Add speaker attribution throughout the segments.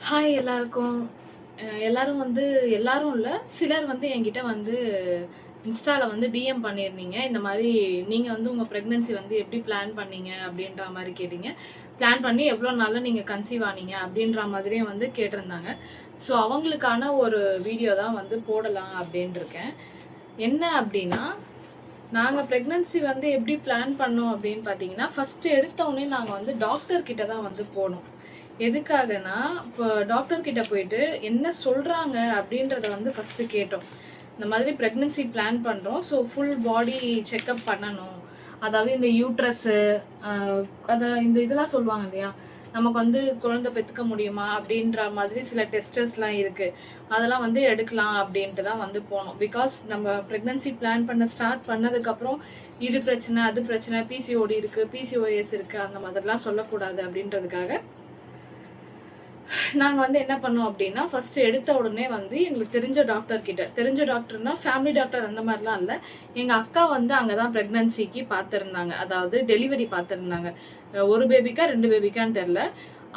Speaker 1: Hi எல்லாருக்கும். எல்லாரும் வந்து எல்லாரும் இல்ல, சிலர் வந்து என்கிட்ட வந்து இன்ஸ்டால வந்து டிஎம் பண்ணியிருந்தீங்க. இந்த மாரி நீங்க வந்து உங்க பிரெக்னன்சி வந்து எப்படி பிளான் பண்ணீங்க? அப்படின்ற மாரி கேட்டீங்க. பிளான் பண்ணி எவ்வளோ நாள்ல நீங்க கன்சீவ் ஆனீங்க? அப்படின்ற மாதிரியும் வந்து கேட்டிருந்தாங்க. ஸோ அவங்களுக்கான ஒரு வீடியோ தான் வந்து போடலாம் அப்படின்னு இருக்கேன். என்ன அப்படின்னா, நாங்க பிரெக்னன்சி வந்து எப்படி பிளான் பண்ணோம் அப்படின்னு பார்த்தீங்கன்னா, ஃபர்ஸ்ட் எடுத்த உடனே நாங்க வந்து டாக்டர் கிட்ட தான் வந்து போனோம். எதுக்காகன்னா, இப்போ டாக்டர் கிட்ட போயிட்டு என்ன சொல்றாங்க அப்படின்றத வந்து ஃபர்ஸ்ட் கேட்டோம். இந்த மாதிரி பிரெக்னன்சி பிளான் பண்றோம். ஸோ ஃபுல் பாடி செக்கப் பண்ணணும். அதாவது இந்த யூட்ரஸு, இந்த இதெல்லாம் சொல்லுவாங்க இல்லையா? நமக்கு வந்து குழந்தை பெத்துக்க முடியுமா? அப்படின்ற மாதிரி சில டெஸ்டர்ஸ்லாம் இருக்கு. அதெல்லாம் வந்து எடுக்கலாம் அப்படின்ட்டு தான் வந்து போனோம். பிகாஸ் நம்ம பிரெக்னன்சி பிளான் பண்ண ஸ்டார்ட் பண்ணதுக்கப்புறம் இது பிரச்சனை, அது பிரச்சனை, பிசிஓடி இருக்கு, பிசிஓஎஸ் இருக்கு, அந்த மாதிரிலாம் சொல்லக்கூடாது அப்படின்றதுக்காக நாங்கள் வந்து என்ன பண்ணோம் அப்படின்னா, ஃபர்ஸ்ட் எடுத்த உடனே வந்து எங்களுக்கு தெரிஞ்ச டாக்டர் கிட்ட, தெரிஞ்ச டாக்டர்னா ஃபேமிலி டாக்டர் அந்த மாதிரிலாம் இல்லை, எங்கள் அக்கா வந்து அங்கே தான் ப்ரெக்னன்சிக்கு பார்த்துருந்தாங்க, அதாவது டெலிவரி பார்த்துருந்தாங்க. ஒரு பேபிக்கா 2 பேபிக்கான்னு தெரில,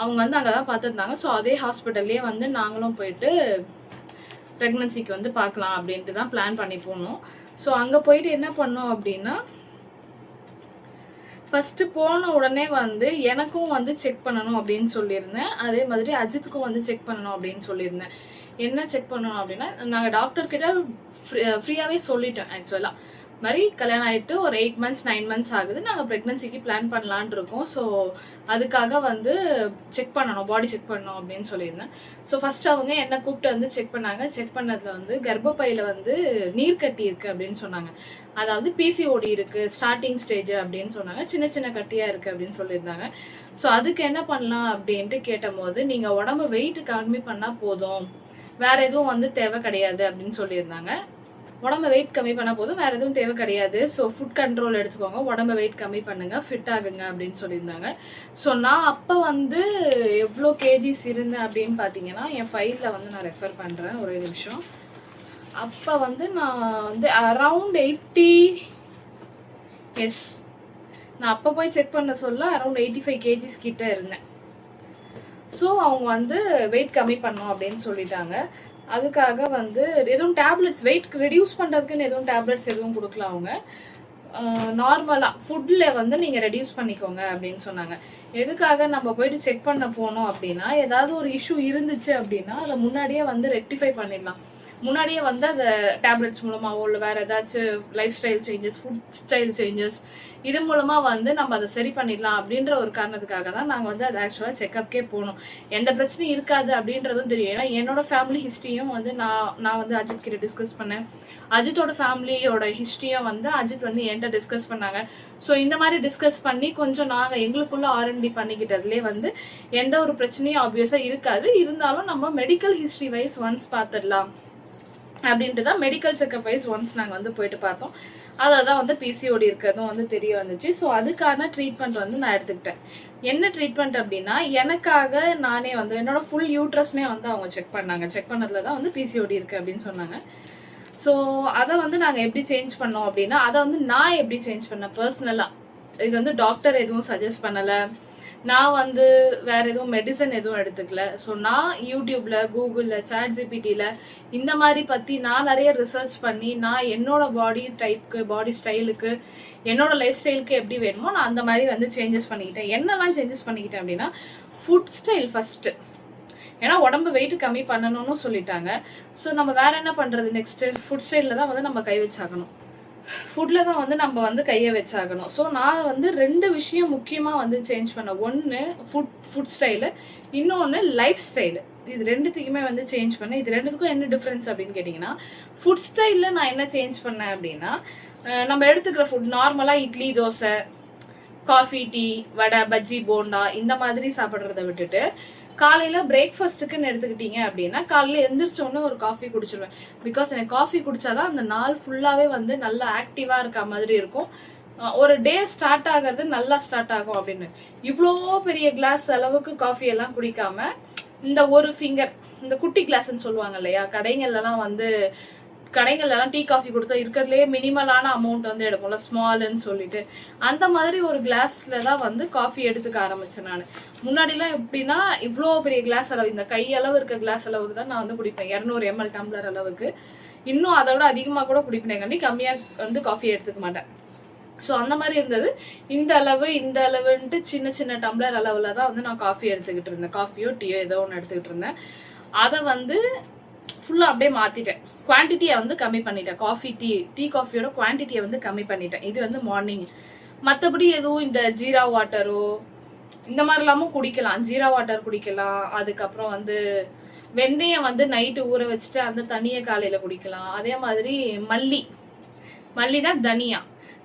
Speaker 1: அவங்க வந்து அங்கே தான் பார்த்துருந்தாங்க. ஸோ அதே ஹாஸ்பிட்டல்லையே வந்து நாங்களும் போயிட்டு ப்ரெக்னன்சிக்கு வந்து பார்க்கலாம் அப்படின்ட்டு தான் பிளான் பண்ணி போனோம். ஸோ அங்கே போயிட்டு என்ன பண்ணோம் அப்படின்னா, ஃபர்ஸ்ட் போன உடனே வந்து எனக்கும் வந்து செக் பண்ணணும் அப்படின்னு சொல்லியிருந்தேன். அதே மாதிரி அஜித்துக்கும் வந்து செக் பண்ணணும் அப்படின்னு சொல்லியிருந்தேன். என்ன செக் பண்ணணும் அப்படின்னா, நாங்கள் டாக்டர் கிட்ட ஃப்ரீயாகவே சொல்லிட்டோம் ஆக்சுவலாக. மாதிரி கல்யாணம் ஆகிட்டு ஒரு 8 மந்த்ஸ் 9 மந்த்ஸ் ஆகுது, நாங்கள் ப்ரெக்னன்சிக்கு பிளான் பண்ணலான் இருக்கோம். ஸோ அதுக்காக வந்து செக் பண்ணணும், பாடி செக் பண்ணணும் அப்படின்னு சொல்லியிருந்தேன். ஸோ ஃபர்ஸ்ட் அவங்க என்னை கூப்பிட்டு வந்து செக் பண்ணாங்க. செக் பண்ணதில் வந்து கர்ப்பப்பையில் வந்து நீர் கட்டி இருக்குது அப்படின்னு சொன்னாங்க. அதாவது பிசிஓடி இருக்குது, ஸ்டார்டிங் ஸ்டேஜ் அப்படின்னு சொன்னாங்க. சின்ன சின்ன கட்டியாக இருக்குது அப்படின்னு சொல்லியிருந்தாங்க. ஸோ அதுக்கு என்ன பண்ணலாம் அப்படின்ட்டு கேட்டபோது, நீங்கள் உடம்பு வெயிட் கம்மி பண்ணால் போதும், வேற எதுவும் வந்து தேவை கிடையாது அப்படின்னு சொல்லியிருந்தாங்க. உடம்பு வெயிட் கம்மி பண்ண போதும், வேற எதுவும் தேவை கிடையாது. ஸோ ஃபுட் கண்ட்ரோல் எடுத்துக்கோங்க, உடம்பு வெயிட் கம்மி பண்ணுங்க, ஃபிட் ஆகுங்க அப்படின்னு சொல்லியிருந்தாங்க. ஸோ நான் அப்போ வந்து எவ்வளோ கேஜிஸ் இருந்தேன் அப்படின்னு பார்த்தீங்கன்னா, என் ஃபைலில் வந்து நான் ரெஃபர் பண்ணுறேன், ஒரு நிமிஷம். அப்போ வந்து நான் வந்து அரவுண்ட் 80, எஸ், நான் அப்போ போய் செக் பண்ண சொல்ல அரவுண்ட் 85 கேஜிஸ் கிட்ட இருந்தேன். ஸோ அவங்க வந்து வெயிட் கம்மி பண்ணோம் அப்படின்னு சொல்லிட்டாங்க. அதுக்காக வந்து எதுவும் டேப்லெட்ஸ் வெயிட் ரெடியூஸ் பண்ணுறதுக்குன்னு எதுவும் டேப்லெட்ஸ் எதுவும் கொடுக்கல அவங்க. நார்மலாக ஃபுட்டில் வந்து நீங்கள் ரெடியூஸ் பண்ணிக்கோங்க அப்படின்னு சொன்னாங்க. எதுக்காக நம்ம போயிட்டு செக் பண்ண போனோம் அப்படின்னா, ஏதாவது ஒரு இஷ்யூ இருந்துச்சு அப்படின்னா அதில் முன்னாடியே வந்து ரெக்டிஃபை பண்ணிடலாம். முன்னாடியே வந்து அந்த டேப்லெட்ஸ் மூலமாகவோ இல்லை வேறு ஏதாச்சும் life style changes, food style changes, இது மூலமாக வந்து நம்ம அதை சரி பண்ணிடலாம் அப்படின்ற ஒரு காரணத்துக்காக தான் நாங்கள் வந்து அதை ஆக்சுவலாக செக்கப்கே போனோம். எந்த பிரச்சனையும் இருக்காது அப்படின்றதும் தெரியும். ஏன்னா என்னோட ஃபேமிலி ஹிஸ்ட்ரியும் வந்து நான் வந்து அஜித் கிட்ட டிஸ்கஸ் பண்ணேன். அஜித்தோட ஃபேமிலியோட ஹிஸ்ட்ரியும் வந்து அஜித் வந்து என்கிட்ட டிஸ்கஸ் பண்ணாங்க. ஸோ இந்த மாதிரி டிஸ்கஸ் பண்ணி கொஞ்சம் நாங்கள் எங்களுக்குள்ள ஆர்என்டி பண்ணிக்கிட்டதுலேயே வந்து எந்த ஒரு பிரச்சனையும் ஆப்வியஸாக இருக்காது. இருந்தாலும் நம்ம மெடிக்கல் ஹிஸ்ட்ரி வைஸ் ஒன்ஸ் பார்த்துடலாம் அப்படின்ட்டு தான் மெடிக்கல் செக்கப் வைஸ் ஒன்ஸ் நாங்கள் வந்து போயிட்டு பார்த்தோம். அதில் தான் வந்து பிசிஓடி இருக்கிறதும் வந்து தெரிய வந்துச்சு. ஸோ அதுக்கான ட்ரீட்மெண்ட் வந்து நான் எடுத்துக்கிட்டேன். என்ன ட்ரீட்மெண்ட் அப்படின்னா, எனக்காக நானே வந்து என்னோட ஃபுல் யூட்ரஸ்மே வந்து அவங்க செக் பண்ணாங்க. செக் பண்ணதில் தான் வந்து பிசிஓடி இருக்குது அப்படின்னு சொன்னாங்க. ஸோ அதை வந்து நாங்கள் எப்படி சேஞ்ச் பண்ணோம் அப்படின்னா, அதை வந்து நான் எப்படி சேஞ்ச் பண்ணேன் பர்சனலாக, இது வந்து டாக்டர் எதுவும் சஜஸ்ட் பண்ணலை, நான் வந்து வேற எதுவும் மெடிசன் எதுவும் எடுத்துக்கல. ஸோ நான் யூடியூப்ல, கூகுளில், சாட் ஜிபிடியில் இந்த மாதிரி பற்றி நான் நிறைய ரிசர்ச் பண்ணி, நான் என்னோட பாடி டைப்புக்கு, பாடி ஸ்டைலுக்கு, என்னோட லைஃப் ஸ்டைலுக்கு எப்படி வேணுமோ நான் அந்த மாதிரி வந்து சேஞ்சஸ் பண்ணிக்கிட்டேன். என்னெல்லாம் சேஞ்சஸ் பண்ணிக்கிட்டேன் அப்படின்னா, ஃபுட் ஸ்டைல் ஃபஸ்ட்டு. ஏன்னா உடம்பு வெயிட் கம்மி பண்ணணும்னு சொல்லிட்டாங்க. ஸோ நம்ம வேற என்ன பண்ணுறது, நெக்ஸ்ட்டு ஃபுட் ஸ்டைலில் தான் வந்து நம்ம கை வச்சாகணும். ஃபுட்டில் தான் வந்து நம்ம வந்து கையை வச்சாகணும். ஸோ நான் வந்து 2 விஷயம் முக்கியமாக வந்து சேஞ்ச் பண்ணேன். ஒன்று ஃபுட் ஸ்டைலு, இன்னொன்று லைஃப் ஸ்டைலு. இது 2த்துக்குமே வந்து சேஞ்ச் பண்ணேன். இது 2த்துக்கும் என்ன டிஃப்ரென்ஸ் அப்படின்னு கேட்டிங்கன்னா, ஃபுட் ஸ்டைலில் நான் என்ன சேஞ்ச் பண்ணேன் அப்படின்னா, நம்ம எடுத்துக்கிற ஃபுட் நார்மலாக இட்லி, தோசை, காஃபி, டீ, வடை, பஜ்ஜி, போண்டா இந்த மாதிரி சாப்பிட்றத விட்டுட்டு, காலையில் பிரேக்ஃபாஸ்ட்டுக்குன்னு எடுத்துக்கிட்டீங்க அப்படின்னா, காலையில் எந்திரிச்சோன்னே ஒரு காஃபி குடிச்சிடுவேன். பிகாஸ் எனக்கு காஃபி குடித்தாதான் அந்த நாள் ஃபுல்லாகவே வந்து நல்லா ஆக்டிவாக இருக்க மாதிரி இருக்கும். ஒரு டே ஸ்டார்ட் ஆகிறது நல்லா ஸ்டார்ட் ஆகும் அப்படின்னு. இவ்வளோ பெரிய கிளாஸ் அளவுக்கு காஃபி எல்லாம் குடிக்காம, இந்த ஒரு ஃபிங்கர், இந்த குட்டி கிளாஸ்ன்னு சொல்லுவாங்க இல்லையா, கடைங்கள்லாம் வந்து கடைகள்லாம் டீ காஃபி கொடுத்தா இருக்கிறதுலே மினிமலான அமௌண்ட் வந்து எடுப்போம்ல, ஸ்மால்னு சொல்லிட்டு, அந்த மாதிரி ஒரு கிளாஸில் தான் வந்து காஃபி எடுத்துக்க ஆரம்பித்தேன் நான். முன்னாடிலாம் எப்படின்னா இவ்வளோ பெரிய கிளாஸ் அளவு, இந்த கை அளவு இருக்க கிளாஸ் அளவுக்கு தான் நான் வந்து குடிப்பேன், 200 ml டம்ளர் அளவுக்கு. இன்னும் அதோட அதிகமாக கூட குடிப்பேன், கம்மியாக வந்து காஃபி எடுத்துக்க மாட்டேன். ஸோ அந்த மாதிரி இருந்தது. இந்த அளவுன்ட்டு சின்ன சின்ன டம்ளர் அளவில் தான் வந்து நான் காஃபி எடுத்துக்கிட்டு இருந்தேன், காஃபியோ டீயோ ஏதோ ஒன்று எடுத்துக்கிட்டு இருந்தேன். அதை வந்து ஃபுல்லாக அப்படியே மாற்றிட்டேன், குவான்டிட்டியை வந்து கம்மி பண்ணிட்டேன். டீ காஃபியோட குவான்டிட்டியை வந்து கம்மி பண்ணிட்டேன். இது வந்து மார்னிங். மற்றபடி எதுவும் இந்த ஜீரா வாட்டரோ இந்த மாதிரிலாமும் குடிக்கலாம், ஜீரா வாட்டர் குடிக்கலாம். அதுக்கப்புறம் வந்து வெந்தயம் வந்து நைட்டு ஊற வச்சுட்டு அந்த தண்ணியை காலையில் குடிக்கலாம். அதே மாதிரி மல்லினா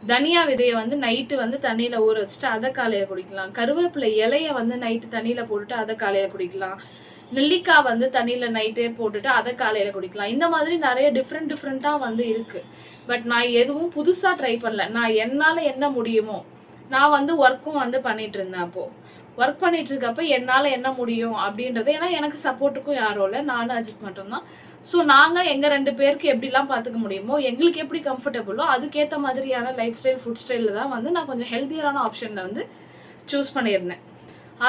Speaker 1: தனியா விதையை வந்து நைட்டு வந்து தண்ணியில் ஊற வச்சுட்டு அதை காலையில் குடிக்கலாம். கருவேப்பிலை இலையை வந்து நைட்டு தண்ணியில் போட்டுட்டு அதை காலையில் குடிக்கலாம். நெல்லிக்காய் வந்து தண்ணியில் நைட்டே போட்டுட்டு அதை காலையில் குடிக்கலாம். இந்த மாதிரி நிறைய டிஃப்ரெண்ட்டாக வந்து இருக்குது. பட் நான் எதுவும் புதுசாக ட்ரை பண்ணல. நான் என்னால் என்ன முடியுமோ, நான் வந்து ஒர்க்கும் வந்து பண்ணிட்டு இருந்தேன். அப்போது ஒர்க் பண்ணிட்டு இருக்கப்ப என்னால் என்ன முடியும் அப்படின்றது, ஏன்னா எனக்கு சப்போர்ட்டுக்கும் யாரும் இல்லை, நானும் அஜித் மட்டும்தான். ஸோ நாங்கள் எங்கள் 2 பேருக்கு எப்படிலாம் பார்த்துக்க முடியுமோ, எங்களுக்கு எப்படி கம்ஃபர்டபுளோ அதுக்கேற்ற மாதிரியான லைஃப் ஸ்டைல், ஃபுட் ஸ்டைலில் தான் வந்து நான் கொஞ்சம் ஹெல்த்தியரான ஆப்ஷனில் வந்து சூஸ் பண்ணியிருந்தேன்.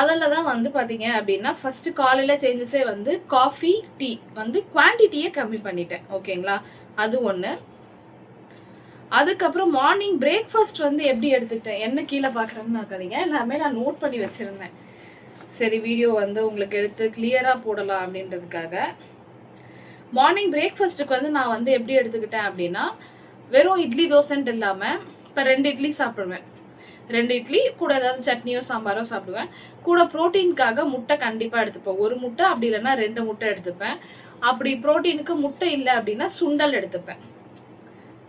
Speaker 1: அதில் தான் வந்து பார்த்தீங்க அப்படின்னா ஃபஸ்ட்டு காலையில் சேஞ்சஸே வந்து காஃபி டீ வந்து குவான்டிட்டியே கம்மி பண்ணிட்டேன். ஓகேங்களா, அது ஒன்று. அதுக்கப்புறம் மார்னிங் பிரேக்ஃபாஸ்ட் வந்து எப்படி எடுத்துக்கிட்டேன், என்ன கீழே பார்க்குறேன்னு பார்க்காதீங்க, எல்லாமே நான் நோட் பண்ணி வச்சுருந்தேன். சரி, வீடியோ வந்து உங்களுக்கு எடுத்து கிளியராக போடலாம் அப்படின்றதுக்காக. மார்னிங் பிரேக்ஃபாஸ்ட்டுக்கு வந்து நான் வந்து எப்படி எடுத்துக்கிட்டேன் அப்படின்னா, வெறும் இட்லி தோசைன்ட்டு இல்லாமல் இப்போ 2 இட்லி சாப்பிடுவேன். 2 இட்லி கூட ஏதாவது சட்னியோ சாம்பாரோ சாப்பிடுவேன். கூட ப்ரோட்டீனுக்காக முட்டை கண்டிப்பாக எடுத்துப்பேன். 1 முட்டை, அப்படி இல்லைன்னா 2 முட்டை எடுத்துப்பேன். அப்படி ப்ரோட்டீனுக்கு முட்டை இல்லை அப்படின்னா சுண்டல் எடுத்துப்பேன்.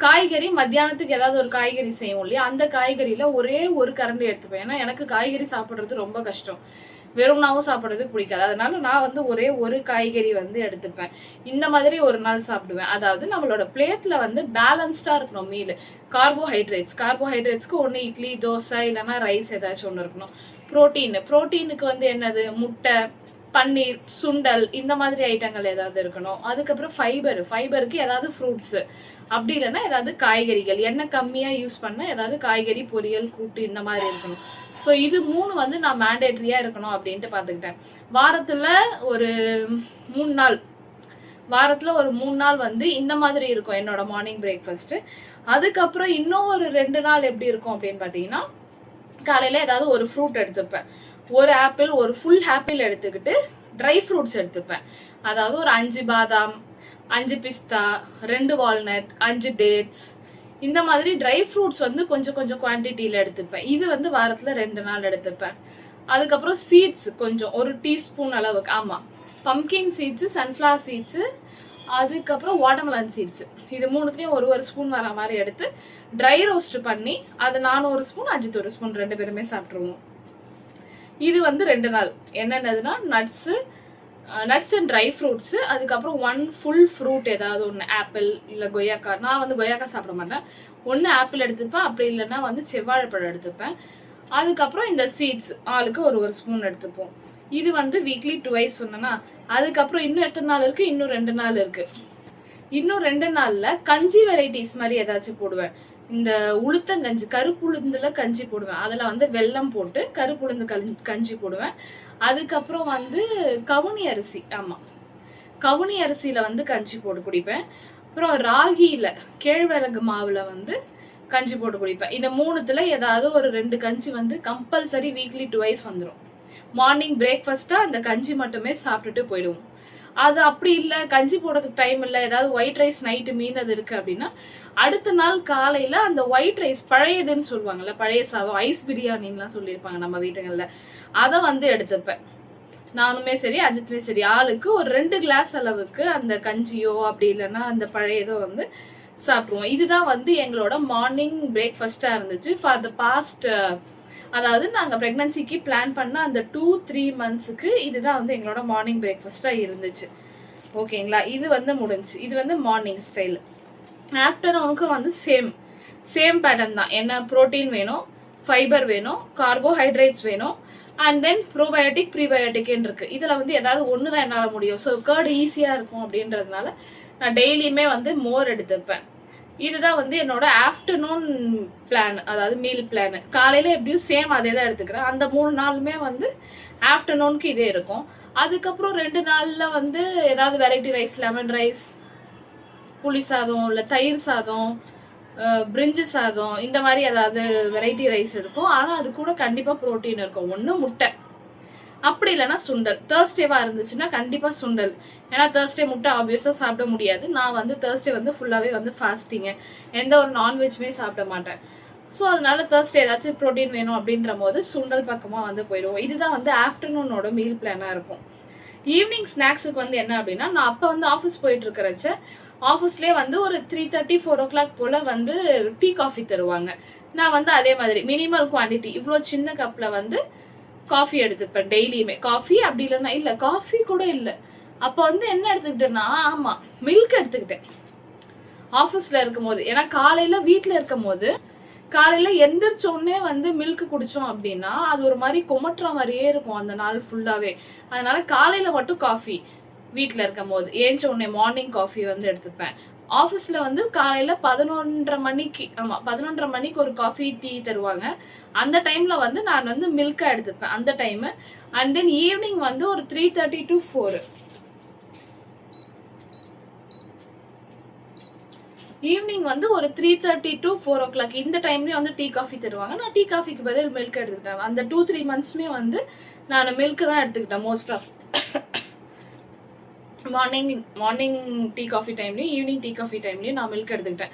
Speaker 1: காய்கறி மத்தியானத்துக்கு ஏதாவது ஒரு காய்கறி செய்வோம் இல்லையா, அந்த காய்கறியில் ஒரே ஒரு கரண்டி எடுத்துப்பேன். ஏன்னா எனக்கு காய்கறி சாப்பிட்றது ரொம்ப கஷ்டம், வெறும்னாவும் சாப்பிட்றது பிடிக்காது. அதனால நான் வந்து ஒரே ஒரு காய்கறி வந்து எடுத்துப்பேன். இந்த மாதிரி ஒரு நாள் சாப்பிடுவேன். அதாவது நம்மளோட பிளேட்டில் வந்து பேலன்ஸ்டாக இருக்கணும் மீல். கார்போஹைட்ரேட்ஸ்க்கு ஒன்று இட்லி தோசை இல்லைன்னா ரைஸ் ஏதாச்சும் ஒன்று இருக்கணும். ப்ரோட்டீனுக்கு வந்து என்னது, முட்டை, பன்னீர், சுண்டல், இந்த மாதிரி ஐட்டங்கள் ஏதாவது இருக்கணும். அதுக்கப்புறம் ஃபைபருக்கு ஏதாவது ஃப்ரூட்ஸு, அப்படி இல்லைன்னா ஏதாவது காய்கறிகள், எண்ணெய் கம்மியாக யூஸ் பண்ண ஏதாவது காய்கறி பொரியல் கூட்டு இந்த மாதிரி இருக்கணும். ஸோ இது 3 வந்து நான் மேண்டேட்ரியாக இருக்கணும் அப்படின்ட்டு பார்த்துக்கிட்டேன். வாரத்தில் ஒரு 3 நாள் வந்து இந்த மாதிரி இருக்கும் என்னோட மார்னிங் பிரேக்ஃபாஸ்ட்டு. அதுக்கப்புறம் இன்னும் ஒரு 2 நாள் எப்படி இருக்கும் அப்படின்னு பார்த்தீங்கன்னா, காலையில் ஏதாவது ஒரு ஃப்ரூட் எடுத்துப்பேன். ஒரு ஆப்பிள், ஒரு ஃபுல் ஆப்பிள் எடுத்துக்கிட்டு ட்ரை ஃப்ரூட்ஸ் எடுத்துப்பேன். அதாவது ஒரு 5 பாதாம், 5 பிஸ்தா, 2 வால்நட், 5 டேட்ஸ், இந்த மாதிரி ட்ரை ஃப்ரூட்ஸ் வந்து கொஞ்சம் குவான்டிட்டியில் எடுத்துப்பேன். இது வந்து வாரத்தில் 2 நாள் எடுத்துப்பேன். அதுக்கப்புறம் சீட்ஸ் கொஞ்சம், ஒரு டீஸ்பூன் அளவுக்கு, ஆமாம், பம்கின் சீட்ஸு, சன்ஃப்ளவர் சீட்ஸு, அதுக்கப்புறம் வாட்டர்மெலன் சீட்ஸு, இது 3த்துலேயும் ஒரு ஸ்பூன் வர மாதிரி எடுத்து ட்ரை ரோஸ்ட் பண்ணி அதை நான் 1 ஸ்பூன், அஜித் 1 ஸ்பூன், 2 பேருமே சாப்பிட்ருவோம். இது வந்து 2 நாள். என்னென்னதுன்னா நட்ஸ் அண்ட் ட்ரை ஃப்ரூட்ஸு, அதுக்கப்புறம் 1 ஃபுல் ஃப்ரூட் ஏதாவது ஒன்று, ஆப்பிள் இல்லை கொய்யாக்காய். நான் வந்து கொய்யாக்காய் சாப்பிட மாட்டேன். ஒன்று ஆப்பிள் எடுத்துப்பேன், அப்படி இல்லைன்னா வந்து செவ்வாழைப்பழம் எடுத்துப்பேன். அதுக்கப்புறம் இந்த சீட்ஸ் ஆளுக்கு ஒரு ஸ்பூன் எடுத்துப்போம். இது வந்து வீக்லி 2 சொன்னேன்னா, அதுக்கப்புறம் இன்னும் எத்தனை நாள் இருக்குது, இன்னும் 2 நாள் இருக்குது. இன்னும் 2 நாளில் கஞ்சி வெரைட்டிஸ் மாதிரி ஏதாச்சும் போடுவேன். இந்த உளுத்தங்கஞ்சி, கருப்பு உளுந்துல கஞ்சி போடுவேன். அதில் வந்து வெல்லம் போட்டு கருப்பு உளுந்து கஞ்சி போடுவேன். அதுக்கப்புறம் வந்து கவுனி அரிசி, ஆமாம், கவுனி அரிசியில் வந்து கஞ்சி போட்டு குடிப்பேன். அப்புறம் ராகியில், கேழ்வரகு மாவில் வந்து கஞ்சி போட்டு குடிப்பேன். இந்த 3த்துல ஏதாவது ஒரு 2 கஞ்சி வந்து கம்பல்சரி வீக்லி 2 வந்துடும். மார்னிங் பிரேக்ஃபாஸ்ட்டாக அந்த கஞ்சி மட்டுமே சாப்பிட்டுட்டு போயிடுவோம். அது அப்படி இல்லை, கஞ்சி போடுறதுக்கு டைம் இல்லை, ஏதாவது ஒயிட் ரைஸ் நைட்டு மீந்தது இருக்குது அப்படின்னா, அடுத்த நாள் காலையில் அந்த ஒயிட் ரைஸ், பழையதுன்னு சொல்லுவாங்கள்ல, பழைய சாதம், ஐஸ் பிரியாணின்லாம் சொல்லியிருப்பாங்க நம்ம வீட்டுங்களில், அதை வந்து எடுத்துப்பேன். நானுமே சரி அஜித்துமே சரி ஆளுக்கு ஒரு 2 கிளாஸ் அளவுக்கு அந்த கஞ்சியோ அப்படி இல்லைன்னா அந்த பழையதோ வந்து சாப்பிடுவோம். இதுதான் வந்து எங்களோட மார்னிங் பிரேக்ஃபாஸ்ட்டாக இருந்துச்சு ஃபார் த பாஸ்ட். அதாவது நாங்கள் ப்ரெக்னன்சிக்கு பிளான் பண்ண அந்த 2-3 மந்த்ஸுக்கு இதுதான் வந்து எங்களோட மார்னிங் பிரேக்ஃபாஸ்ட்டாக இருந்துச்சு. ஓகேங்களா, இது வந்து முடிஞ்சு. இது வந்து மார்னிங் ஸ்டைல். ஆஃப்டர்நூனுக்கு வந்து சேம் பேட்டர்ன் தான். என்ன, ப்ரோட்டீன் வேணும், ஃபைபர் வேணும், கார்போஹைட்ரேட்ஸ் வேணும், அண்ட் தென் ப்ரோபயோட்டிக் ப்ரீபயோட்டிக்னு இருக்குது. இதில் வந்து ஏதாவது ஒன்று தான் என்னால் முடியும். ஸோ கர்டு ஈஸியாக இருக்கும் அப்படின்றதுனால நான் டெய்லியுமே வந்து மோர் எடுத்துப்பேன். இதுதான் வந்து என்னோட ஆஃப்டர்நூன் பிளான், அதாவது மீல் பிளான். காலையில் எப்படியும் சேம் அதே தான் எடுத்துக்கிறேன். அந்த 3 நாளுமே வந்து ஆஃப்டர்நூனுக்கு இதே இருக்கும். அதுக்கப்புறம் 2 நாளில் வந்து ஏதாவது வெரைட்டி ரைஸ், லெமன் ரைஸ், புளி சாதம், இல்லை தயிர் சாதம், பிரிஞ்சு சாதம், இந்த மாதிரி ஏதாவது வெரைட்டி ரைஸ் இருக்கும். ஆனால் அது கூட கண்டிப்பாக ப்ரோட்டீன் இருக்கும். ஒன்று முட்டை, அப்படி இல்லைன்னா சுண்டல். தேர்ஸ்டேவா இருந்துச்சுன்னா கண்டிப்பாக சுண்டல். ஏன்னா தேர்ஸ்டே முட்டை ஆப்வியஸாக சாப்பிட முடியாது. நான் வந்து தேர்ஸ்டே வந்து ஃபுல்லாகவே வந்து ஃபாஸ்டிங்கு, எந்த ஒரு நான்வெஜ்மே சாப்பிட மாட்டேன். ஸோ அதனால தேர்ஸ்டே ஏதாச்சும் ப்ரோட்டீன் வேணும் அப்படின்ற போது சுண்டல் பக்கமாக வந்து போயிடுவோம். இதுதான் வந்து ஆஃப்டர்நூனோட மீல் பிளானாக இருக்கும். ஈவினிங் ஸ்நாக்ஸுக்கு வந்து என்ன அப்படின்னா, நான் அப்போ வந்து ஆஃபீஸ் போயிட்டு இருக்கிறச்ச ஆஃபீஸ்லேயே வந்து ஒரு 3:30, 4 o'clock போல் வந்து டீ காஃபி தருவாங்க. நான் வந்து அதே மாதிரி மினிமல் குவான்டிட்டி இவ்வளோ சின்ன கப்பில் வந்து காஃபி எடுத்துப்பேன் டெய்லியுமே. காஃபி அப்படி இல்லைன்னா இல்லை, காஃபி கூட இல்லை. அப்போ வந்து என்ன எடுத்துக்கிட்டேன்னா, ஆமாம், மில்க் எடுத்துக்கிட்டேன் ஆஃபீஸில் இருக்கும் போது. ஏன்னா காலையில் வீட்டில் இருக்கும் போது காலையில் எந்திரிச்சோடனே வந்து மில்க் குடித்தோம் அப்படின்னா அது ஒரு மாதிரி கொமட்டுற மாதிரியே இருக்கும் அந்த நாள் ஃபுல்லாகவே. அதனால காலையில் மட்டும் காஃபி வீட்டில் இருக்கும் போது ஏஞ்ச உடனே மார்னிங் காஃபி வந்து எடுத்துப்பேன். ஆஃபீஸில் வந்து காலையில் 11:30 மணிக்கு, ஆமாம் 11:30 மணிக்கு ஒரு காஃபி டீ தருவாங்க. அந்த டைமில் வந்து நான் வந்து மில்காக எடுத்துப்பேன் அந்த டைமு. அண்ட் தென் ஈவினிங் வந்து ஒரு 3:30 to 4, ஈவினிங் வந்து ஒரு 3:30 to 4 o'clock இந்த டைம்லேயும் வந்து டீ காஃபி தருவாங்க. நான் டீ காஃபிக்கு பதில் மில்க் எடுத்துக்கிட்டேன். அந்த 2-3 monthsமே வந்து நான் மில்க் தான் எடுத்துக்கிட்டேன் most of. Morning tea coffee டைம்லையும் ஈவினிங் டீ காஃபி டைம்லையும் நான் மில்க் எடுத்துக்கிட்டேன்.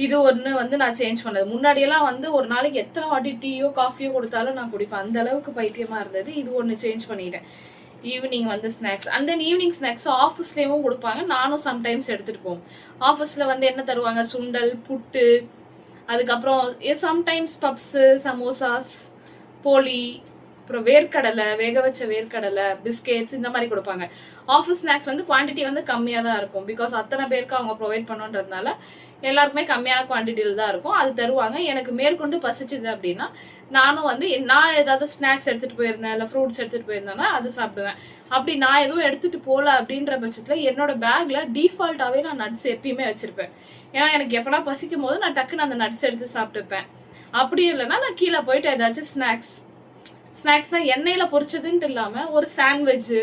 Speaker 1: இது ஒன்று வந்து நான் சேஞ்ச் பண்ணது. முன்னாடியெல்லாம் வந்து ஒரு நாளைக்கு எத்தனை வாட்டி டீயோ காஃபியோ கொடுத்தாலும் நான் குடிப்பேன், அந்த அளவுக்கு பைத்தியமாக இருந்தது. இது ஒன்று சேஞ்ச் பண்ணிட்டேன். ஈவினிங் வந்து snacks, and then evening snacks ஆஃபீஸ்லேயும் கொடுப்பாங்க, நானும் சம்டைம்ஸ் எடுத்துகிட்டு போவோம். ஆஃபீஸில் வந்து என்ன தருவாங்க, சுண்டல், புட்டு, அதுக்கப்புறம் சம்டைம்ஸ் பப்ஸு, சமோசாஸ், போலி, அப்புறம் வேர்க்கடலை, வேக வச்ச வேர்க்கடலை, பிஸ்கெட்ஸ், இந்த மாதிரி கொடுப்பாங்க. ஆஃபீஸ் ஸ்நாக்ஸ் வந்து குவான்டிட்டி வந்து கம்மியாக தான் இருக்கும். பிகாஸ் அத்தனை பேருக்கு அவங்க ப்ரொவைட் பண்ணுன்றதுனால எல்லாருக்குமே கம்மியான குவான்டிட்டியில் தான் இருக்கும். அது தருவாங்க. எனக்கு மேற்கொண்டு பசிச்சுது அப்படின்னா நானும் வந்து நான் ஏதாவது ஸ்நாக்ஸ் எடுத்துகிட்டு போயிருந்தேன், இல்லை ஃப்ரூட்ஸ் எடுத்துகிட்டு போயிருந்தேன்னா அது சாப்பிடுவேன். அப்படி நான் எதுவும் எடுத்துகிட்டு போகல அப்படின்ற பட்சத்தில் என்னோட பேக்கில் டிஃபால்ட்டாகவே நான் நட்ஸ் எப்பயுமே வச்சுருப்பேன். ஏன்னா எனக்கு எப்போனா பசிக்கும் போது நான் டக்குன்னு அந்த நட்ஸ் எடுத்து சாப்பிட்டுப்பேன். அப்படியும் இல்லைன்னா நான் கீழே போயிட்டு ஏதாச்சும் ஸ்நாக்ஸ்னால் எண்ணெயில் பொரிச்சதுன்ட்டு இல்லாமல் ஒரு சாண்ட்விட்சு,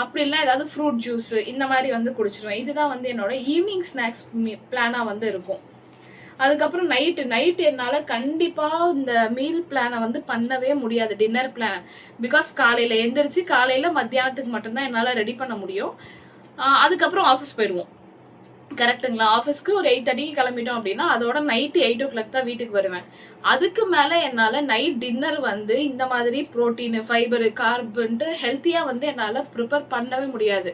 Speaker 1: அப்படி இல்லை ஏதாவது ஃப்ரூட் ஜூஸு, இந்த மாதிரி வந்து குடிச்சிடுவேன். இதுதான் வந்து என்னோட ஈவினிங் ஸ்நாக்ஸ் பிளானாக வந்து இருக்கும். அதுக்கப்புறம் நைட்டு என்னால் கண்டிப்பாக இந்த மீல் பிளானை வந்து பண்ணவே முடியாது, டின்னர் பிளான். பிகாஸ் காலையில் எந்திரிச்சு காலையில் மத்தியானத்துக்கு மட்டும்தான் என்னால் ரெடி பண்ண முடியும். அதுக்கப்புறம் ஆஃபீஸ் போயிடுவோம், கரெக்டுங்களா? ஆஃபீஸ்க்கு ஒரு 8:30 கிளம்பிட்டோம் அப்படின்னா அதோட நைட்டு 8 o'clock தான் வீட்டுக்கு வருவேன். அதுக்கு மேலே என்னால் நைட் டின்னர் வந்து இந்த மாதிரி ப்ரோட்டீனு, ஃபைபரு, கார்புன்ட்டு ஹெல்த்தியாக வந்து என்னால் ப்ரிப்பேர் பண்ணவே முடியாது.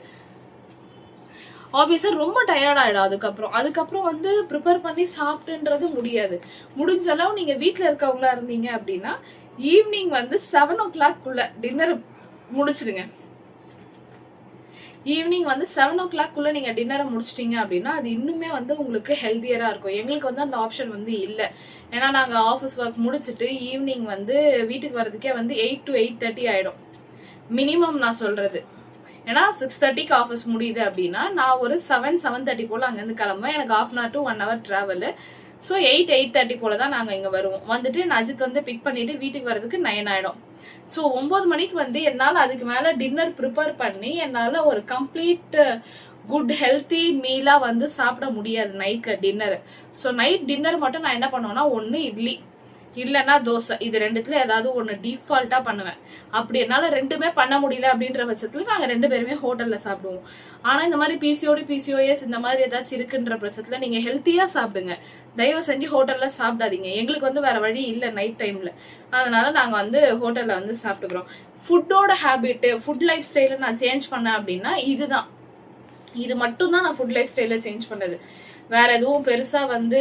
Speaker 1: ஆப்வியஸாக ரொம்ப டயர்ட் ஆகிடும். அதுக்கப்புறம் வந்து ப்ரிப்பேர் பண்ணி சாப்பிட்டுன்றது முடியாது. முடிஞ்ச அளவு நீங்கள் வீட்டில் இருக்கவங்களா இருந்தீங்க அப்படின்னா ஈவினிங் வந்து 7 o'clock டின்னர் முடிச்சிடுங்க. ஈவினிங் வந்து 7 o'clock நீங்கள் டின்னரை முடிச்சிட்டிங்க அப்படின்னா அது இன்னுமே வந்து உங்களுக்கு ஹெல்த்தியராக இருக்கும். எங்களுக்கு வந்து அந்த ஆப்ஷன் வந்து இல்லை. ஏன்னா நாங்கள் ஆஃபீஸ் ஒர்க் முடிச்சுட்டு ஈவினிங் வந்து வீட்டுக்கு வர்றதுக்கே வந்து 8 to 8:30 ஆகிடும் மினிமம் நான் சொல்கிறது. ஏன்னா 6:30க்கு ஆஃபீஸ் முடியுது அப்படின்னா நான் ஒரு 7-7:30 போல் அங்கேருந்து கிளம்புவேன். எனக்கு 1/2 hour to 1 hour travel. So 8-8:30 போல் தான் நாங்கள் இங்கே வருவோம். வந்துட்டு அஜித் வந்து பிக் பண்ணிவிட்டு வீட்டுக்கு வர்றதுக்கு 9 ஆகிடும். ஸோ 9 மணிக்கு வந்து என்னால் அதுக்கு மேலே டின்னர் ப்ரிப்பேர் பண்ணி என்னால் ஒரு கம்ப்ளீட் குட் ஹெல்த்தி மீலாக வந்து சாப்பிட முடியாது நைட்டில் டின்னர். ஸோ நைட் டின்னர் மட்டும் நான் என்ன பண்ணுவேன்னா, ஒன்று இட்லி இல்லைன்னா தோசை, இது ரெண்டுத்துல ஏதாவது ஒன்று டிஃபால்ட்டாக பண்ணுவேன். அப்படி என்னால் ரெண்டுமே பண்ண முடியல அப்படின்ற பட்சத்தில் நாங்கள் 2 பேருமே ஹோட்டலில் சாப்பிடுவோம். ஆனால் இந்த மாதிரி பிசிஓஎஸ் இந்த மாதிரி ஏதாச்சும் இருக்குன்ற பட்சத்தில் நீங்கள் ஹெல்த்தியாக சாப்பிடுங்க. தயவு செஞ்சு ஹோட்டலில் சாப்பிடாதீங்க. எங்களுக்கு வந்து வேறு வழி இல்லை நைட் டைமில், அதனால் நாங்கள் வந்து ஹோட்டலில் வந்து சாப்பிட்டுக்கிறோம். ஃபுட்டோட ஹேபிட்டு, ஃபுட் லைஃப் ஸ்டைலை நான் சேஞ்ச் பண்ணேன் அப்படின்னா இது மட்டும்தான் நான் ஃபுட் லைஃப் ஸ்டைலில் சேஞ்ச் பண்ணது. வேற எதுவும் பெருசாக வந்து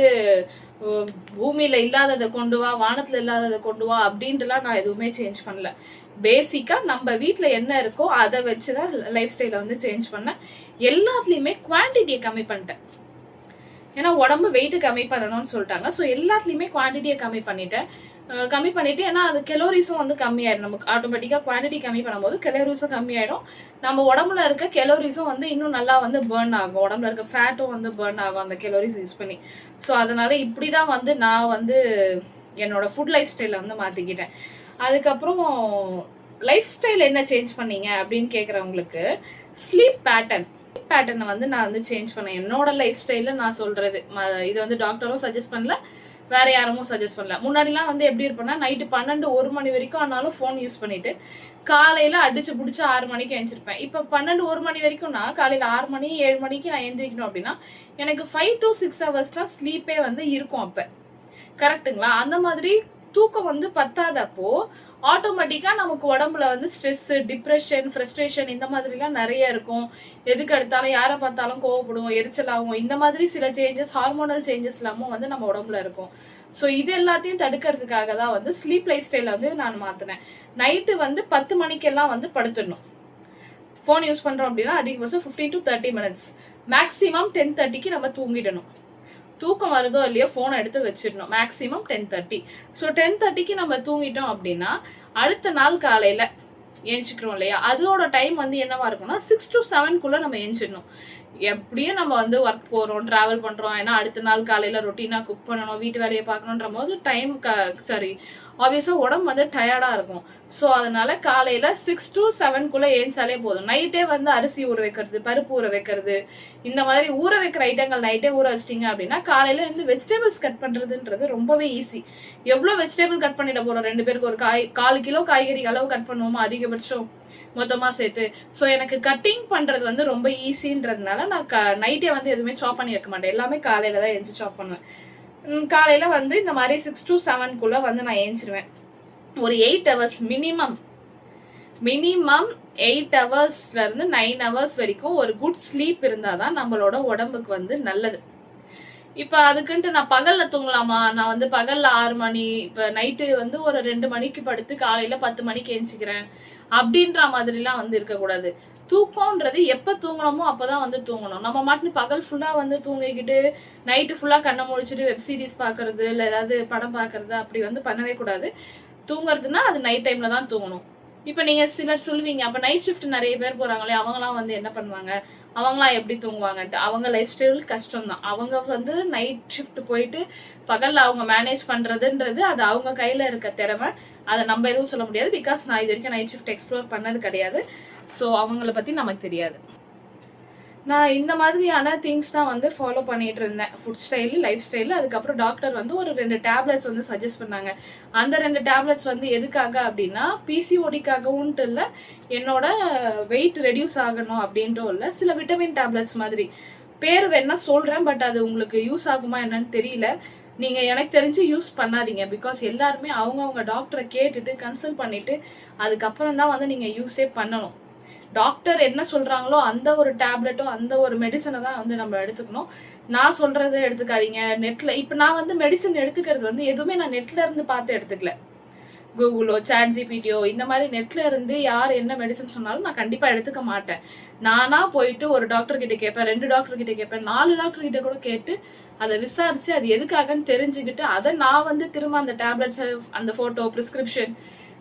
Speaker 1: பூமியில் இல்லாததை கொண்டு வா, வானத்தில் இல்லாததை கொண்டு வா அப்படின்ட்டுலாம் நான் எதுவுமே சேஞ்ச் பண்ணல. பேசிக்காக நம்ம வீட்டில் என்ன இருக்கோ அதை வச்சு தான் லைஃப் ஸ்டைலை வந்து சேஞ்ச் பண்ணேன். எல்லாத்துலேயுமே குவான்டிட்டியை கம்மி பண்ணிட்டேன். ஏன்னா உடம்பு வெயிட்டு கம்மி பண்ணணும்னு சொல்லிட்டாங்க. ஸோ எல்லாத்துலேயுமே குவான்டிட்டியை கம்மி பண்ணிட்டேன். கம்மி பண்ணிவிட்டு, ஏன்னா அது கெலோரிஸும் வந்து கம்மியாயிடும். நமக்கு ஆட்டோமேட்டிக்காக குவான்டிட்டி கம்மி பண்ணும்போது கெலோரிஸும் கம்மியாயிடும். நம்ம உடம்புல இருக்க கெலோரிஸும் வந்து இன்னும் நல்லா வந்து பர்ன் ஆகும். உடம்புல இருக்க ஃபேட்டும் வந்து பர்ன் ஆகும் அந்த கெலோரிஸ் யூஸ் பண்ணி. ஸோ அதனால இப்படி தான் வந்து நான் வந்து என்னோட ஃபுட் லைஃப் ஸ்டைலை வந்து மாற்றிக்கிட்டேன். அதுக்கப்புறம் லைஃப் ஸ்டைல் என்ன சேஞ்ச் பண்ணீங்க அப்படின்னு கேட்குறவங்களுக்கு, ஸ்லீப் பேட்டர்னை வந்து நான் வந்து சேஞ்ச் பண்ணேன். என்னோட லைஃப் ஸ்டைலில் நான் சொல்கிறது, இது வந்து டாக்டரும் சஜஸ்ட் பண்ணல, வேற யாரும் சஜஸ்ட் பண்ணல. முன்னாடிலாம் வந்து எப்படி இருப்பேன்னா, நைட்டு 12 1 மணி வரைக்கும் ஆனாலும் ஃபோன் யூஸ் பண்ணிட்டு காலையில அடிச்சு பிடிச்சி 6 மணிக்கு எழுந்திருப்பேன். இப்போ 12 1 மணி வரைக்கும்னா காலையில 6 மணி 7 மணிக்கு நான் எழுந்திரிக்கணும் அப்படின்னா எனக்கு 5 to 6 hours தான் ஸ்லீப்பே வந்து இருக்கும். அப்போ கரெக்டுங்களா? அந்த மாதிரி தூக்கம் வந்து பத்தாதப்போ ஆட்டோமேட்டிக்கா நமக்கு உடம்புல வந்து ஸ்ட்ரெஸ், டிப்ரெஷன், ஃப்ரஸ்ட்ரேஷன் இந்த மாதிரிலாம் நிறைய இருக்கும். எதுக்கு எடுத்தாலும் யாரை பார்த்தாலும் கோவப்படுவோம், எரிச்சலாகும், இந்த மாதிரி சில சேஞ்சஸ், ஹார்மோனல் சேஞ்சஸ் எல்லாமும் வந்து நம்ம உடம்புல இருக்கும். ஸோ இது எல்லாத்தையும் தடுக்கிறதுக்காக தான் வந்து ஸ்லீப் லைஃப் ஸ்டைல வந்து நான் மாற்றினேன். நைட்டு வந்து 10 மணிக்கெல்லாம் வந்து படுத்துடணும். ஃபோன் யூஸ் பண்ணுறோம் அப்படின்னா அதிகபட்சம் 15 to 30 minutes, மேக்ஸிமம் 10:30க்கு நம்ம தூங்கிடணும். தூக்கம் வருதோ இல்லையோ ஃபோனை எடுத்து வச்சிடணும். மேக்ஸிமம் 10:30. ஸோ 10:30க்கு நம்ம தூங்கிட்டோம் அப்படின்னா அடுத்த நாள் காலையில் ஏஞ்சிக்கிறோம் இல்லையா, அதோட டைம் வந்து என்னவா இருக்கும்னா 6 to 7க்குள்ளே நம்ம ஏஞ்சிடணும். எப்படியும் நம்ம வந்து ஒர்க் போகிறோம், ட்ராவல் பண்ணுறோம், ஏன்னா அடுத்த நாள் காலையில் ரொட்டீனாக குக் பண்ணணும், வீட்டு வேலையை பார்க்கணுன்ற போது டைம் ஆப்வியஸாக உடம்பு வந்து டயர்டாக இருக்கும். ஸோ அதனால காலையில் 6 to 7க்குள்ளே ஏஞ்சாலே போதும். நைட்டே வந்து அரிசி ஊற வைக்கிறது, பருப்பு ஊற வைக்கிறது, இந்த மாதிரி ஊற வைக்கிற ஐட்டங்கள் நைட்டே ஊற வச்சிட்டிங்க அப்படின்னா காலையில் இருந்து வெஜிடபிள்ஸ் கட் பண்ணுறதுன்றது ரொம்பவே ஈஸி. எவ்வளோ வெஜிடபிள் கட் பண்ணிட போகிறோம்? 2 பேருக்கு ஒரு 1/4 கிலோ காய்கறி அளவு கட் பண்ணுவோமா அதிகபட்சம் மொத்தமாக சேர்த்து. ஸோ எனக்கு கட்டிங் பண்ணுறது வந்து ரொம்ப ஈஸின்றதுனால நான் நைட்டே வந்து எதுவுமே சாப் பண்ணி வைக்க மாட்டேன். எல்லாமே காலையில் தான் எழுந்து சாப் பண்ணுவேன். காலையில் வந்து இந்த மாதிரி 6 to 7க்குள்ளே வந்து நான் ஏஞ்சிருவேன். ஒரு 8 hours மினிமம் 8 hoursலேருந்து 9 hours வரைக்கும் ஒரு குட் ஸ்லீப் இருந்தால் தான் நம்மளோட உடம்புக்கு வந்து நல்லது. இப்போ அதுக்குன்ட்டு நான் பகலில் தூங்கலாமா, நான் வந்து பகலில் 6 மணி, இப்போ நைட்டு வந்து ஒரு 2 மணிக்கு படுத்து காலையில் 10 மணிக்கு ஏஞ்சிக்கிறேன் அப்படின்ற மாதிரிலாம் வந்து இருக்கக்கூடாது. தூக்கம்ன்றது எப்போ தூங்கணுமோ அப்போ தான் வந்து தூங்கணும். நம்ம மாட்டு பகல் ஃபுல்லாக வந்து தூங்கிக்கிட்டு நைட்டு ஃபுல்லாக கண்ணை முழிச்சிட்டு வெப் சீரிஸ் பார்க்கறது இல்லை ஏதாவது படம் பார்க்கறது அப்படி வந்து பண்ணவே கூடாது. தூங்குறதுன்னா அது நைட் டைமில் தான் தூங்கணும். இப்போ நீங்கள் சிலர் சொல்லுவீங்க, அப்போ நைட் ஷிஃப்ட் நிறைய பேர் போகிறாங்களே அவங்களாம் வந்து என்ன பண்ணுவாங்க, அவங்களாம் எப்படி தூங்குவாங்கன்ட்டு. அவங்க லைஃப் ஸ்டைல் கஷ்டம் தான். அவங்க வந்து நைட் ஷிஃப்ட் போயிட்டு பகலில் அவங்க மேனேஜ் பண்ணுறதுன்றது அது அவங்க கையில் இருக்க திறமை. அதை நம்ம எதுவும் சொல்ல முடியாது. பிகாஸ் நான் இது வரைக்கும் நைட் ஷிஃப்ட் எக்ஸ்ப்ளோர் பண்ணது கிடையாது. ஸோ அவங்கள பற்றி நமக்கு தெரியாது. நான் இந்த மாதிரியான திங்ஸ் தான் வந்து ஃபாலோ பண்ணிட்டு இருந்தேன், ஃபுட் ஸ்டைலு, லைஃப் ஸ்டைலு. அதுக்கப்புறம் டாக்டர் வந்து ஒரு 2 டேப்லெட்ஸ் வந்து சஜஸ்ட் பண்ணாங்க. அந்த 2 டேப்லெட்ஸ் வந்து எதுக்காக அப்படின்னா பிசிஓடிக்காகவும்ட்டு இல்லை, என்னோட வெயிட் ரெடியூஸ் ஆகணும் அப்படின்ட்டும் இல்லை, சில விட்டமின் டேப்லெட்ஸ் மாதிரி. பேர் வேணா சொல்கிறேன், பட் அது உங்களுக்கு யூஸ் ஆகுமா என்னன்னு தெரியல. நீங்கள் எனக்கு தெரிஞ்சு யூஸ் பண்ணாதீங்க. பிகாஸ் எல்லாருமே அவங்கவுங்க டாக்டரை கேட்டுட்டு கன்சல்ட் பண்ணிவிட்டு அதுக்கப்புறம் தான் வந்து நீங்கள் யூஸே பண்ணணும். டாக்டர் என்ன சொல்கிறாங்களோ அந்த ஒரு டேப்லெட்டோ அந்த ஒரு மெடிசனை தான் வந்து நம்ம எடுத்துக்கணும். நான் சொல்கிறத எடுத்துக்காதீங்க. நெட்டில் இப்போ நான் வந்து மெடிசன் எடுத்துக்கிறது வந்து எதுவுமே நான் நெட்டில் இருந்து பார்த்து எடுத்துக்கல. கூகுளோ ChatGPTயோ இந்த மாதிரி நெட்டில் இருந்து யார் என்ன மெடிசன் சொன்னாலும் நான் கண்டிப்பாக எடுத்துக்க மாட்டேன். நானாக போயிட்டு ஒரு டாக்டர் கிட்ட கேட்பேன், 2 டாக்டர் கிட்ட கேட்பேன், 4 டாக்டர் கிட்ட கூட கேட்டு அதை விசாரித்து அது எதுக்காகன்னு தெரிஞ்சுக்கிட்டு அதை நான் வந்து திரும்ப அந்த டேப்லெட்ஸை, அந்த ஃபோட்டோ, ப்ரிஸ்கிரிப்ஷன்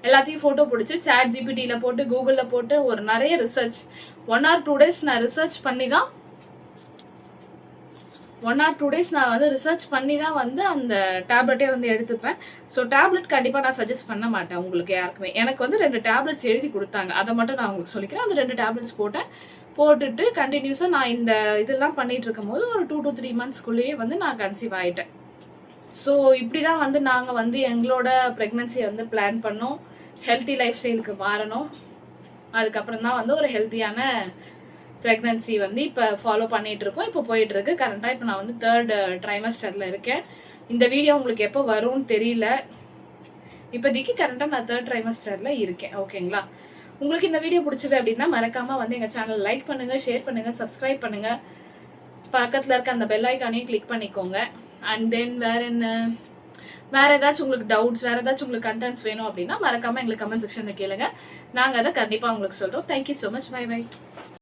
Speaker 1: எல்லாத்தையும் ஃபோட்டோ பிடிச்சி ChatGPTயில் போட்டு கூகுளில் போட்டு ஒரு நிறைய ரிசர்ச் 1 or 2 days நான் ரிசர்ச் பண்ணி தான் 1 or 2 days நான் வந்து ரிசர்ச் பண்ணி தான் வந்து அந்த டேப்லெட்டே வந்து எடுத்துப்பேன். ஸோ டேப்லெட் கண்டிப்பாக நான் சஜஸ்ட் பண்ண மாட்டேன் உங்களுக்கு யாருக்குமே. எனக்கு வந்து 2 டேப்லெட்ஸ் எழுதி கொடுத்தாங்க, அதை மட்டும் நான் உங்களுக்கு சொல்லிக்கிறேன். அந்த 2 டேப்லெட்ஸ் போட்டுட்டு கண்டினியூஸாக நான் இந்த இதெல்லாம் பண்ணிட்டு இருக்கும் போது ஒரு 2 to 3 monthsக்குள்ளேயே வந்து நான் கன்சீவ் ஆகிட்டேன். ஸோ இப்படி தான் வந்து நாங்கள் வந்து எங்களோட ப்ரெக்னன்சியை வந்து பிளான் பண்ணோம். ஹெல்த்தி லைஃப் ஸ்டைலுக்கு மாறணும். அதுக்கப்புறம் தான் வந்து ஒரு ஹெல்த்தியான ப்ரெக்னன்சி வந்து இப்போ ஃபாலோ பண்ணிகிட்ருக்கோம். இப்போ போயிட்டுருக்கு. கரண்ட்டாக இப்போ நான் வந்து 3rd trimester இருக்கேன். இந்த வீடியோ உங்களுக்கு எப்போ வரும்னு தெரியல. இப்போதைக்கு கரண்ட்டாக நான் 3rd trimester இருக்கேன். ஓகேங்களா? உங்களுக்கு இந்த வீடியோ பிடிச்சது அப்படின்னா மறக்காமல் வந்து எங்கள் சேனல் லைக் பண்ணுங்கள், ஷேர் பண்ணுங்கள், சப்ஸ்கிரைப் பண்ணுங்கள். பக்கத்தில் இருக்க அந்த பெல் ஐக்கானையும் கிளிக் பண்ணிக்கோங்க. அண்ட் தென் வேறு ஏதாச்சும் உங்களுக்கு டவுட்ஸ், வேறு ஏதாச்சும் உங்களுக்கு கண்டென்ட்ஸ் வேணும் அப்படின்னா மறக்காமல் எங்களுக்கு கமெண்ட் செக்ஷனில் கேளுங்க. நாங்கள் அதை கண்டிப்பாக உங்களுக்கு சொல்கிறோம். Thank you so much. Bye by.